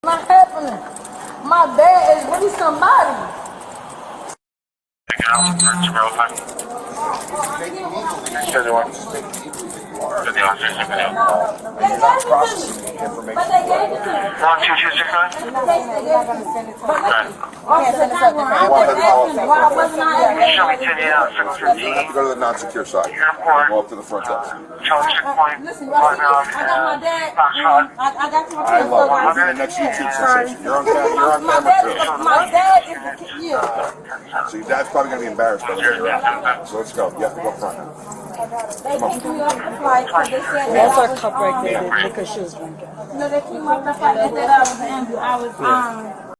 Not happening. My dad is really somebody. But they gave it to me. Why wasn't I able to? You have to go to the non-secure side. Go up to the front desk. Listen, I got my dad. I got my I love you. You're the next YouTube sensation. You're on camera too. My dad is the kid. Yeah. So your dad's probably going to be embarrassed by the way you're out. So let's go. You have to go front now. They kicked me off the flight because they said that I was, because she was drinking. no, they kicked me off the flight. They said I was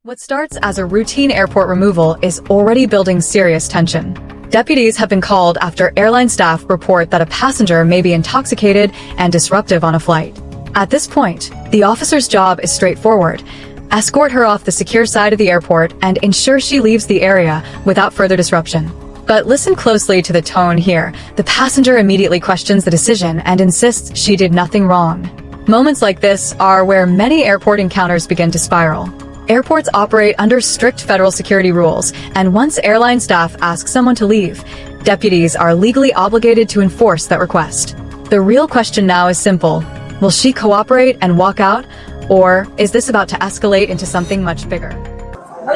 What starts as a routine airport removal is already building serious tension. Deputies have been called after airline staff report that a passenger may be intoxicated and disruptive on a flight. At this point, the officer's job is straightforward: escort her off the secure side of the airport and ensure she leaves the area without further disruption. But listen closely to the tone here. The passenger immediately questions the decision and insists she did nothing wrong. Moments like this are where many airport encounters begin to spiral. Airports operate under strict federal security rules, and once airline staff ask someone to leave, deputies are legally obligated to enforce that request. The real question now is simple: will she cooperate and walk out, or is this about to escalate into something much bigger? They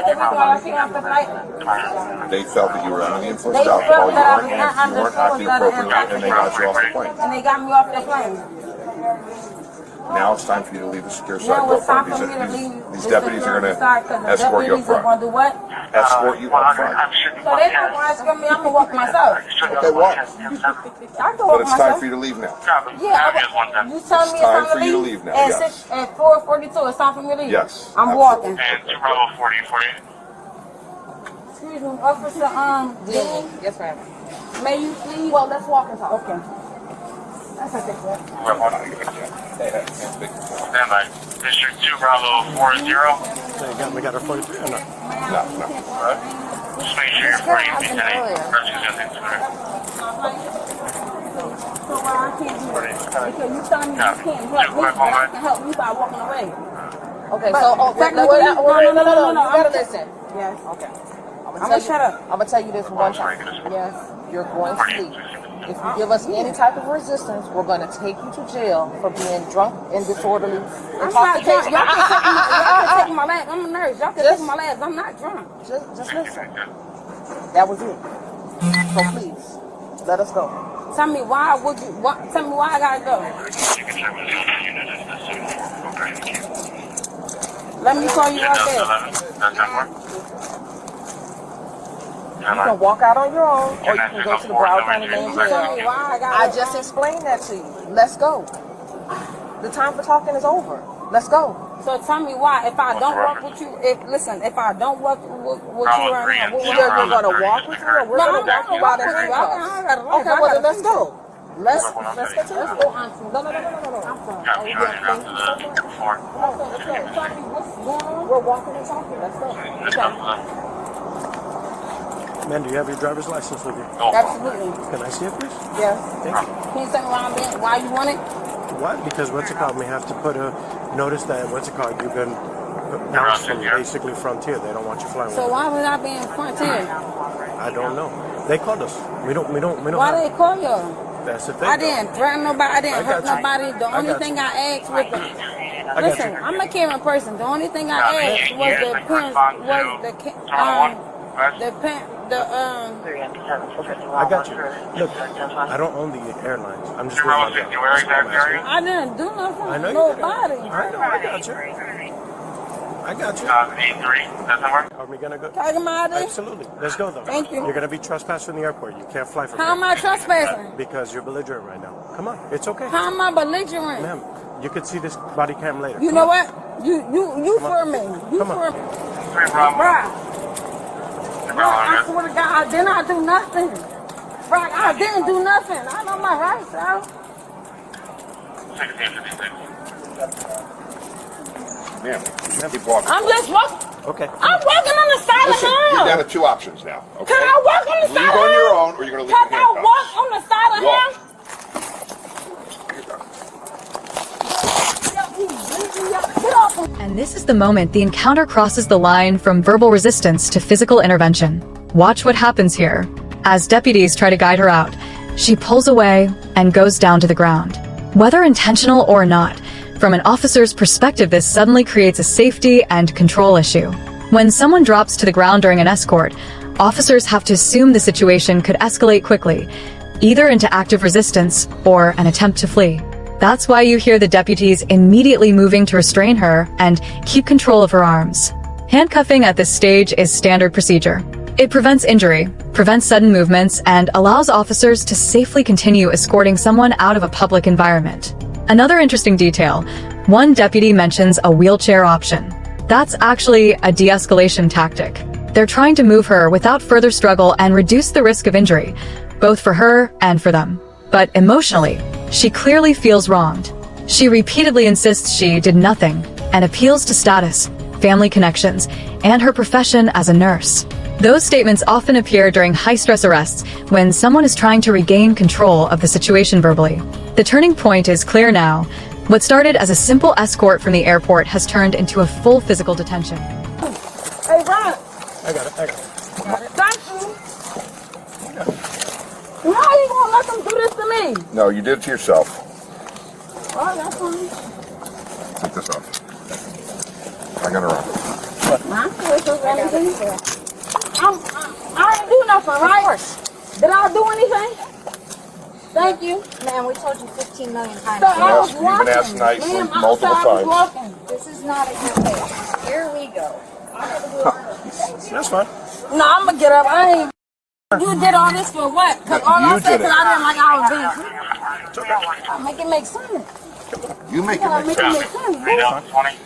felt that you were under the influence of alcohol. You weren't acting appropriately, and they got you off the plane. and they got me off the plane. Now it's time for you to leave the secure side. Now Go it's time front. for me to leave. These deputies are going to escort you up front. Going to do what? Escort you up front. So they're not going to escort me. I'm going to walk myself. Okay, walk. I can But walk it's myself. time for you to leave now. Yeah, you telling me it's time for you to to leave now, At yes. At 4:42, it's time for me to leave. Yes, I'm absolutely. walking. And 240 for you. Excuse me, Officer. Dean, Yes, ma'am. may you please? Well, let's walk and talk. Okay. That's okay, sir. Stand by. District 2 Bravo 40. We got our 43 or not? No. Just make sure you're 40 feet today. Rescue's going to take it. So why I can't do it? Because you telling me you can't help me, but I can help you by walking away. Okay, But so technically, no. you gotta listen. Yes. Okay. I'm gonna shut up. I'm gonna tell you this one time. Yes. You're going to leave. If you give us any type of resistance, we're going to take you to jail for being drunk and disorderly. I'm not drunk. Y'all can take my labs. I'm a nurse. Y'all can take my labs. I'm not drunk. Just listen. That was it. So please, let us go. Tell me why would you? Tell me why I gotta go. Let me call you right there. You can walk out on your own, or you can go to the Broward County Main Tell Jail. me why I I gotta go. just explained that to you. Let's go. The time for talking is over. Let's go. So tell me why. If I don't work with you, if I don't work with you right now, Either you're going to walk with you, or we're going to walk you out in handcuffs. Okay, well then let's go. Let's continue. Let's go, Auntie. No. I'm sorry. Let's go. Tell me what's going on. We're walking and talking. Let's go. Okay. Man, do you have your driver's license with you? Absolutely. Can I see it, please? Yes. Thank you. Can you tell me why you want it? What? Because what's it called? We have to put a notice that you've been bounced from basically Frontier. They don't want you flying. So why would I be in Frontier? I don't know. They called us. We don't. Why they call y'all? That's the thing. I didn't threaten nobody. I didn't hurt got you. nobody. The only thing I asked was listen. I'm a caring person. The only thing I asked was the parents I got you. Look, I don't own the airlines. I'm just Bravo worried 50, about where exactly are you? I didn't do nothing. I know to you nobody. I know. I got you. I got you. 83, that's number? Are we gonna go? Can I get my ID? Absolutely. Let's go though. Thank you. You're gonna be trespassed from the airport. You can't fly from How here. am I trespassing? Because you're belligerent right now. Come on, it's okay. How am I belligerent? Ma'am, you could see this body cam later. You know what? You for me. You Come for on. me. 3 Bravo. Bruh. I swear to God, I did not do nothing. Bruh, I didn't do nothing. I know my rights, yo. 1656. Ma'am, keep walking. I'm just walking. Okay. I'm walking on the side Listen, of you're him. down to 2 options now. Okay? Can I walk on the side Leave of him? on your own, or you're going to leave Can in I handcuffs. walk on the side of Walk. him? Yo, he's Get off of me. And this is the moment the encounter crosses the line from verbal resistance to physical intervention. Watch what happens here. As deputies try to guide her out, she pulls away and goes down to the ground. Whether intentional or not, from an officer's perspective, this suddenly creates a safety and control issue. When someone drops to the ground during an escort, officers have to assume the situation could escalate quickly, either into active resistance or an attempt to flee. That's why you hear the deputies immediately moving to restrain her and keep control of her arms. Handcuffing at this stage is standard procedure. It prevents injury, prevents sudden movements, and allows officers to safely continue escorting someone out of a public environment. Another interesting detail, one deputy mentions a wheelchair option. That's actually a de-escalation tactic. They're trying to move her without further struggle and reduce the risk of injury, both for her and for them. But emotionally, she clearly feels wronged. She repeatedly insists she did nothing and appeals to status, family connections, and her profession as a nurse. Those statements often appear during high-stress arrests when someone is trying to regain control of the situation verbally. The turning point is clear now. What started as a simple escort from the airport has turned into a full physical detention. Hey, Ron. I got it. Thank you. How you gonna let them do this to me? No, you did it to yourself. Oh, that's fine. Take this off. I got her on. I didn't do nothing, right? Did I do anything? Thank you. Ma'am, we told you 15 million times. So I was You've been asked walking. nicely Ma'am, I multiple said I was times. walking. This is not a good case. Here we go. That's fine. No, I'm gonna get up. I ain't. You did all this for what? Because all I You said did because it. I didn't like I was being. Make it make sense. You make Gotta it make make it sense. make sense. 3,020.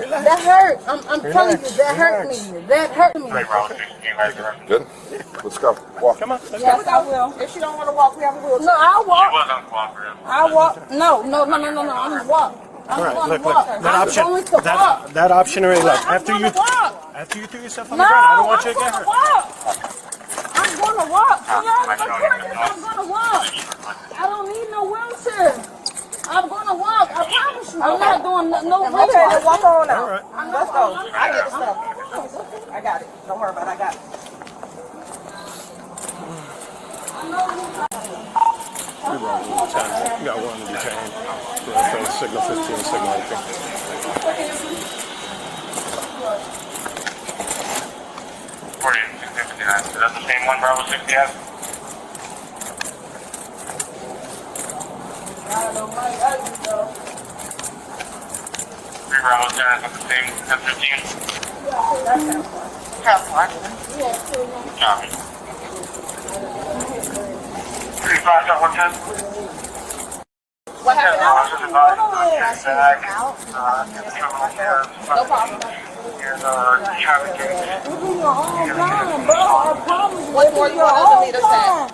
That hurt. I'm telling you, that hurt me. That hurt me. Right, Bravo 16, right there. Good? Let's go. Walk. Come on. Yes, I will. If she don't want to walk, we have a wheel. No, I'll She walk. was uncooperative. I walk. No. I'm gonna walk. I'm All right, gonna look. walk. That I'm option. going to walk. That option already left. I'm After you gonna walk. threw yourself on No, the ground, I don't want you I'm to get gonna hurt. walk. I'm gonna walk. I'm gonna walk. I don't need no wheelchair. I'm gonna walk. I promise you. I'm not doing no wheelchair. Walk on All right. Let's go. I get the stuff. I got it. Don't worry about it. I got it. You got one to detain. Yeah, signal 15, signal 18. 40 and 659. Is that the same one Bravo 60 has? Three Bravo 10 is that the same 1015? Copy. 35.110? What happened? No problem. Here's traffic gate. What more you want us to meet us at?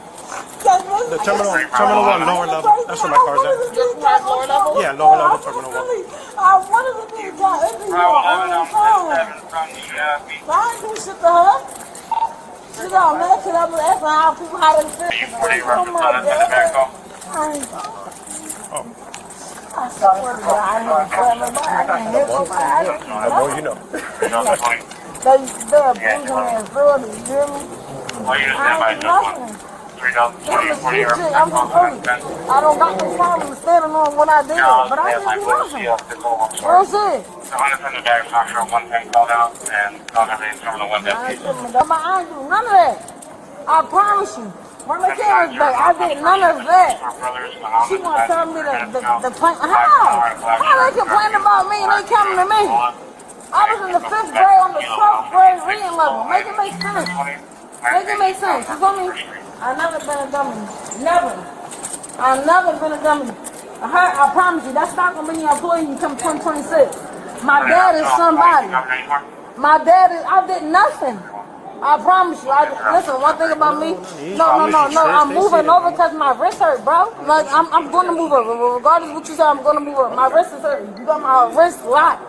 The terminal 1, lower level. That's where my car's at. Your car's lower level? Yeah, lower level, terminal 1. I wanted to be a guy. Bravo 11 on 7 from the I ain't do shit to her. She got mad because I was asking how people how they feel. B40 representative in the back home. I swear to God, I never tell nobody. I can't hit nobody. The more you know. 3020. They're abusing me and throwing me, you hear me? Well, you just stand by just one. 3020, 40 I'm just hurting. I don't got no problem standing on what I did, but I didn't do nothing. Real shit. The hundred from the back is not sure one thing called out and called everything from the one I deputy. ain't do none of that. I promise you. Run the cameras back. I did none of that. She want to tell me the plan. How they complain about me and they coming to me? I was in the 5th grade on the 12th grade reading level. Make it make sense. Make it make sense. You feel me? I never been a dummy. Never. I've never been a dummy. I promise you, that's not gonna be your employee when you come 2026. My dad is somebody. My dad is. I did nothing. I promise you. Listen, one thing about me. No. I'm moving over because my wrist hurt, bro. Like I'm going to move over. Regardless of what you say, I'm going to move over. My wrist is hurt. You got my wrist locked.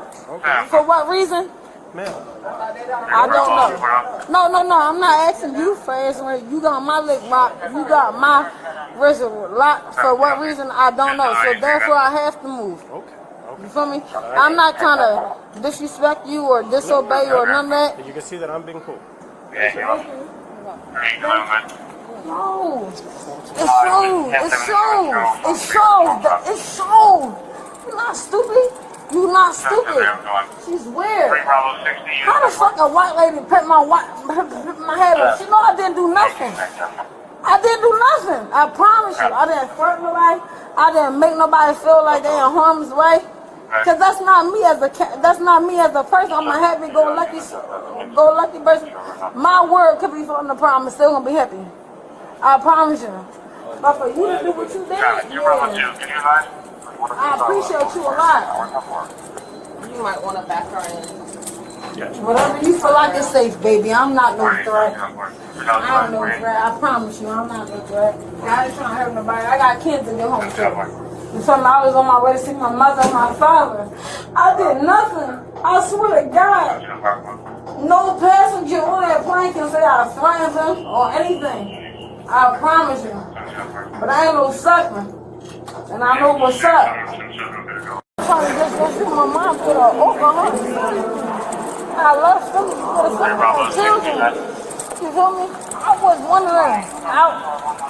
For what reason? Man. I don't know. No. I'm not asking you for answering. You got my leg locked. You got my wrist locked. For what reason? I don't know. So therefore, I have to move. You feel me? I'm not trying to disrespect you or disobey you or none of that. You can see that I'm being cool. Yeah, you know. No. It shows. It shows. It shows. It shows. You're not stupid. You're not stupid. She's weird. How the fuck a white lady pet my head up? She know I didn't do nothing. I didn't do nothing. I promise you. I didn't hurt nobody. I didn't make nobody feel like they in harm's way. Cause that's not me as a person. I'm a happy-go-lucky person. My word could be falling apart. I'm still gonna be happy. I promise you. But for you to do what you did, yeah. I appreciate you a lot. You might want to back her in. Yes. Whatever you feel like is safe, baby. I'm not no threat. I'm no threat. I promise you, I'm not no threat. I ain't trying to hurt nobody. I got kids to get home to. You feel me? I was on my way to see my mother and my father. I did nothing. I swear to God. No passenger on that plane can say I threatened them or anything. I promise you. But I ain't no sucker. And I know what's up. I'm trying to just go see my mom put her Oklahoma. I love Philly. You could have seen my children. You feel me? I was wondering.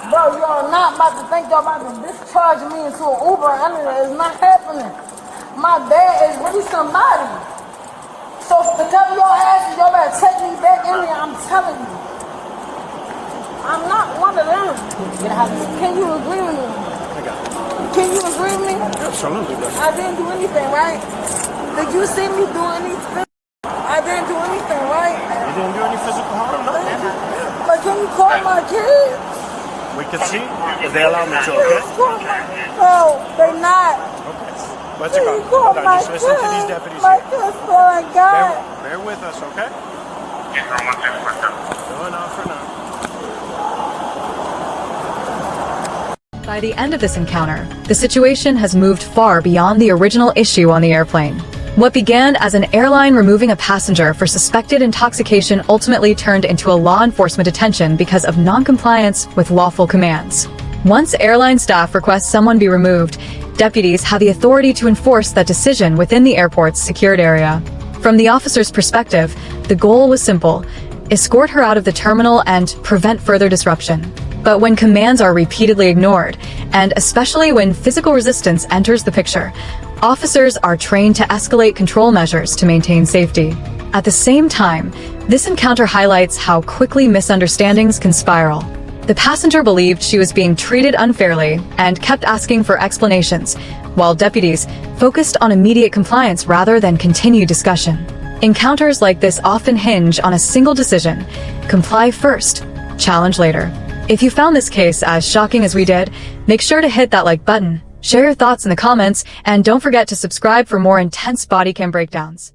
Bro, y'all not about to think y'all about to discharge me into an Uber. It's not happening. My dad is really somebody. So to tell your asses, y'all better take me back in there, I'm telling you. I'm not one of them. Can you agree with me? Can you agree with me? Absolutely. I didn't do anything, right? Did you see me do anything? I didn't do anything, right? You didn't do any physical harm, no? But can you call my kids? We can see if they allow me to, okay? No, they're not. Okay. What's Can it you called? call Hold on, my just listen to these kids? deputies My here. kids feel like God. Bear with us, okay? Going on for now. By the end of this encounter, the situation has moved far beyond the original issue on the airplane. What began as an airline removing a passenger for suspected intoxication ultimately turned into a law enforcement detention because of non-compliance with lawful commands. Once airline staff request someone be removed, deputies have the authority to enforce that decision within the airport's secured area. From the officer's perspective, the goal was simple: escort her out of the terminal and prevent further disruption. But when commands are repeatedly ignored, and especially when physical resistance enters the picture, officers are trained to escalate control measures to maintain safety. At the same time, this encounter highlights how quickly misunderstandings can spiral. The passenger believed she was being treated unfairly and kept asking for explanations, while deputies focused on immediate compliance rather than continued discussion. Encounters like this often hinge on a single decision: comply first, challenge later. If you found this case as shocking as we did, make sure to hit that like button, share your thoughts in the comments, and don't forget to subscribe for more intense body cam breakdowns.